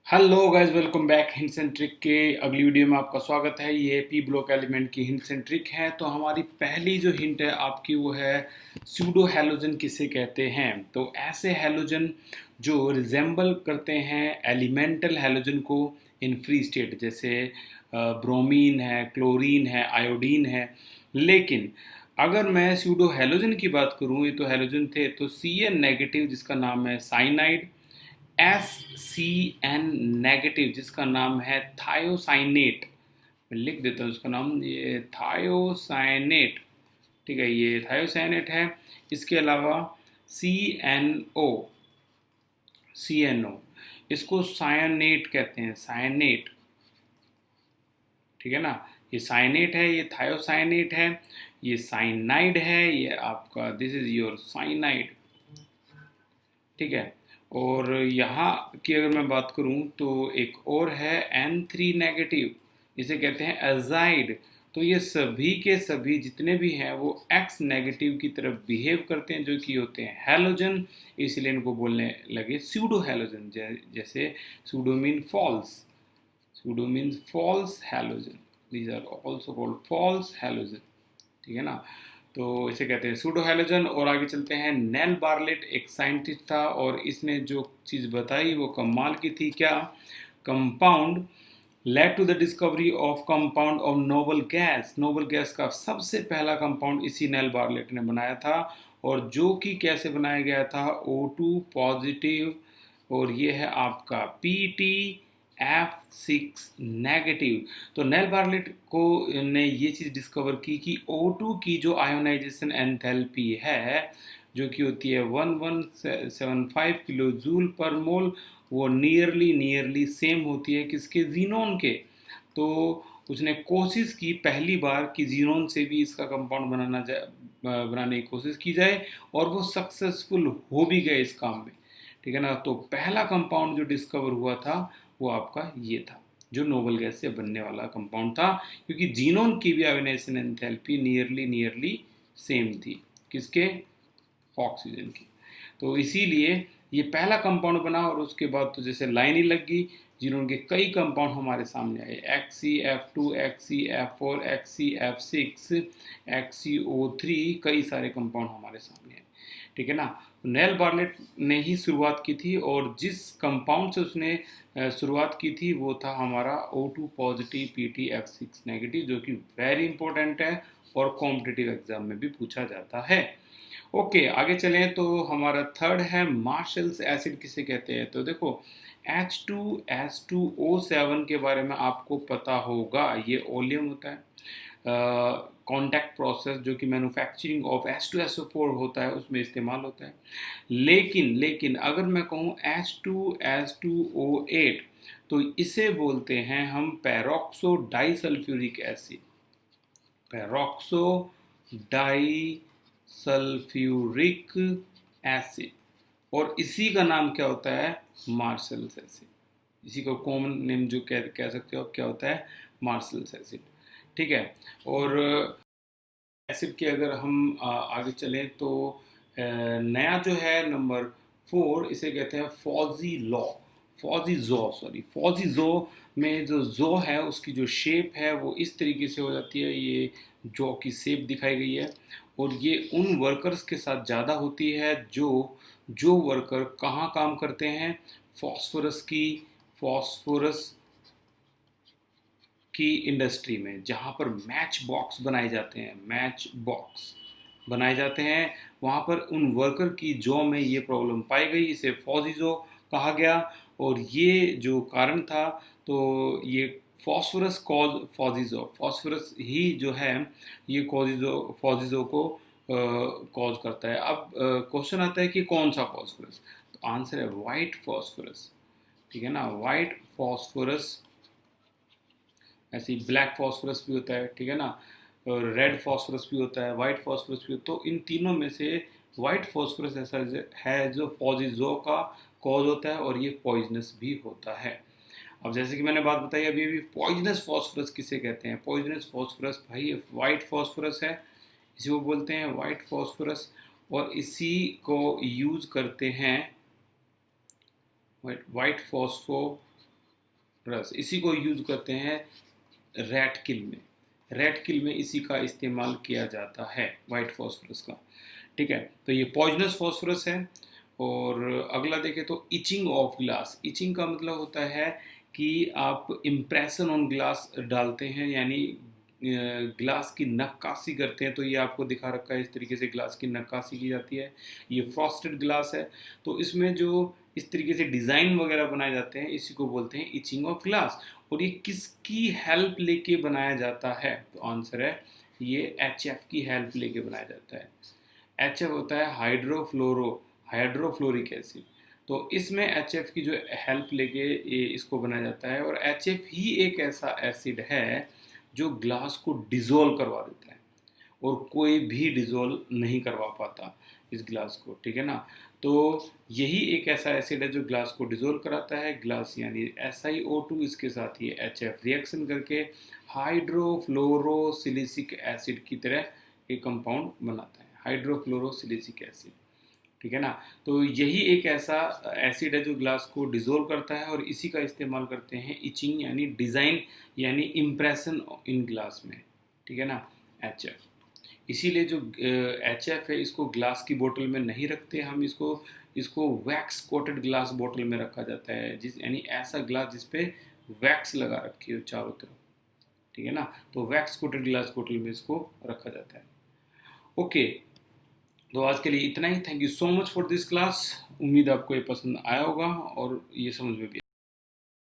Hello guys, welcome back. Hints and trick के अगली video में आपका स्वागत है। ये पी ब्लॉक एलिमेंट की हिंट्स एंड ट्रिक है। तो हमारी पहली जो हिंट है आपकी वो है स्यूडो हैलोजन किसे कहते हैं। तो ऐसे हैलोजन जो रिजेंबल करते हैं एलिमेंटल हैलोजन को इन फ्री स्टेट, जैसे ब्रोमीन है, क्लोरीन है, आयोडीन है। लेकिन अगर मैं स्यूडो हैलोजन की बात करूँ, ये तो हैलोजन थे, तो सी एन नेगेटिव जिसका नाम है cyanide, S C N negative जिसका नाम है थायोसाइनेट। मैं लिख देता हूँ उसका नाम, ये थायोसाइनेट। ठीक है, ये थायोसाइनेट है। इसके अलावा C N O, C N O, इसको सायनेट कहते हैं, सायनेट। ठीक है ना, ये साइनेट है, ये थायोसाइनेट है, ये साइनाइड है, ये आपका दिस इज योर साइनाइड। ठीक है। और यहाँ की अगर मैं बात करूँ तो एक और है N3 नेगेटिव, इसे कहते हैं एजाइड। तो ये सभी के सभी जितने भी हैं वो X नेगेटिव की तरफ बिहेव करते हैं, जो कि होते हैं हैलोजन। इसलिए इनको बोलने लगे स्यूडो हैलोजन। जैसे pseudo mean false, pseudo means false halogen, these are also called false halogen. ठीक है ना, तो इसे कहते हैं सूडो हैलोजन। और आगे चलते हैं। नेल बार्लेट एक साइंटिस्ट था और इसने जो चीज़ बताई वो कमाल की थी। क्या? Compound led to the discovery of compound of noble gas. Noble gas का सबसे पहला कंपाउंड इसी नेल बार्लेट ने बनाया था। और जो कि कैसे बनाया गया था, O2 पॉजिटिव, और ये है आपका PTF6 नेगेटिव। तो नेल बार्लेट को ने ये चीज़ डिस्कवर की कि O2 की जो आयोनाइजेशन एंथैल्पी है, जो कि होती है 1175 किलो जूल पर मोल, वो नियरली नियरली सेम होती है किसके, जीनोन के। तो उसने कोशिश की पहली बार कि जीनोन से भी इसका कंपाउंड बनाने की कोशिश की जाए, और वो सक्सेसफुल हो भी गए इस काम में। ठीक है ना, तो पहला कंपाउंड जो डिस्कवर हुआ था वो आपका ये था, जो नोबल गैस से बनने वाला कंपाउंड था, क्योंकि जीनोन की भी ionisation enthalpy nearly nearly same थी किसके, ऑक्सीजन की। तो इसीलिए ये पहला कंपाउंड बना, और उसके बाद तो जैसे लाइन ही लग गई, जिन्होंने कई कंपाउंड हमारे सामने आए, XCF2, XCF4, XCF6, XCO3, कई सारे कंपाउंड हमारे सामने आए। ठीक है ना, नेल बार्नेट ने ही शुरुआत की थी, और जिस कंपाउंड से उसने शुरुआत की थी वो था हमारा O2 पॉजिटिव PTF6 नेगेटिव, जो कि वेरी इंपॉर्टेंट है और कॉम्पिटिटिव एग्जाम में भी पूछा जाता है। ओके, आगे चलें। तो हमारा थर्ड है मार्शल्स एसिड किसे कहते हैं। तो देखो, H2S2O7 के बारे में आपको पता होगा, ये ओलियम होता है। कॉन्टैक्ट प्रोसेस जो कि मैन्युफैक्चरिंग ऑफ H2SO4 होता है उसमें इस्तेमाल होता है। लेकिन लेकिन अगर मैं कहूँ H2S2O8, तो इसे बोलते हैं हम पैरोक्सो डाइसल्फ्यूरिक एसिड, पैरोक्सो डाइसल्फ्यूरिक एसिड। और इसी का नाम क्या होता है, मार्शल्स एसिड। इसी को कॉमन नेम जो कह सकते हो आप, क्या होता है, मार्शल्स एसिड। ठीक है। और एसिड के अगर हम आगे चलें तो नया जो है नंबर 4, इसे कहते हैं फॉजी लॉ, फॉजीजो, सॉरी फॉजीजो। में जो जो है उसकी जो शेप है वो इस तरीके से हो जाती है, ये जौ की शेप दिखाई गई है। और ये उन वर्कर्स के साथ ज़्यादा होती है जो वर्कर कहाँ काम करते हैं, फॉस्फोरस की इंडस्ट्री में, जहाँ पर मैच बॉक्स बनाए जाते हैं, मैच बॉक्स बनाए जाते हैं, वहाँ पर उन वर्कर की जॉ में ये प्रॉब्लम पाई गई, इसे फॉजिजो कहा गया। और ये जो कारण था, तो ये फॉस्फोरस कॉज फॉजिजो, फॉस्फोरस ही जो है ये फॉजिजो को कॉज करता है। अब क्वेश्चन आता है कि कौन सा फॉस्फोरस, तो आंसर है वाइट फॉस्फोरस। ठीक है ना, वाइट फॉस्फोरस। ऐसे ही ब्लैक फॉस्फोरस भी होता है, ठीक है ना, और रेड फॉस्फोरस भी होता है, वाइट फॉस्फोरस भी होता है। तो इन तीनों में से वाइट फॉस्फोरस ऐसा है जो फॉजिजो का कॉज होता है, और ये पॉइजनस भी होता है। अब जैसे कि मैंने बात बताई अभी अभी, पॉइजनस फॉस्फोरस किसे कहते हैं। पॉइजनस फॉस्फोरस भाई वाइट फॉस्फोरस है, इसी को बोलते हैं वाइट फॉस्फोरस। और इसी को यूज करते हैं, वाइट फॉस्फो रस, इसी को यूज करते हैं रेट किल में। रेट किल में इसी का इस्तेमाल किया जाता है, वाइट फॉस्फोरस का। ठीक है, तो ये पॉइजनस फॉस्फोरस है। और अगला देखें तो इचिंग ऑफ ग्लास। इचिंग का मतलब होता है कि आप इम्प्रेशन ऑन ग्लास डालते हैं, यानी ग्लास की नक्काशी करते हैं। तो ये आपको दिखा रखा है, इस तरीके से ग्लास की नक्काशी की जाती है। ये फ्रॉस्टेड ग्लास है, तो इसमें जो इस तरीके से डिज़ाइन वगैरह बनाए जाते हैं, इसी को बोलते हैं इचिंग ऑफ ग्लास। और ये किसकी हेल्प लेके बनाया जाता है? तो आंसर है ये HF की हेल्प लेके बनाया जाता है। HF होता है हाइड्रोफ्लोरिक एसिड। तो इसमें HF की जो हेल्प लेके ये इसको बनाया जाता है। और HF ही एक ऐसा एसिड है जो ग्लास को डिज़ोल्व करवा देता है, और कोई भी डिज़ोल्व नहीं करवा पाता इस ग्लास को। ठीक है ना? तो यही एक ऐसा एसिड है जो ग्लास को डिज़ोल्व कराता है। ग्लास यानी SiO2, इसके साथ ये HF रिएक्शन करके हाइड्रोफ्लोरोसिलिसिक एसिड की तरह एक कंपाउंड बनाता है, हाइड्रोफ्लोरोसिलिसिक एसिड। ठीक है ना? तो यही एक ऐसा एसिड है जो ग्लास को डिज़ोल्व करता है, और इसी का इस्तेमाल करते हैं इचिंग यानी डिज़ाइन यानी इम्प्रेशन इन ग्लास में। ठीक है ना? HF। इसीलिए जो HF है, इसको ग्लास की बोतल में नहीं रखते हम, इसको इसको वैक्स कोटेड ग्लास बोतल में रखा जाता है, जिस यानी ऐसा ग्लास जिस पे वैक्स लगा रखी हो चारों तरफ। ठीक है ना? तो वैक्स कोटेड ग्लास बोतल में इसको रखा जाता है। ओके, तो आज के लिए इतना ही। Thank you so much for this class. उम्मीद आपको ये पसंद आया होगा और ये समझ में भी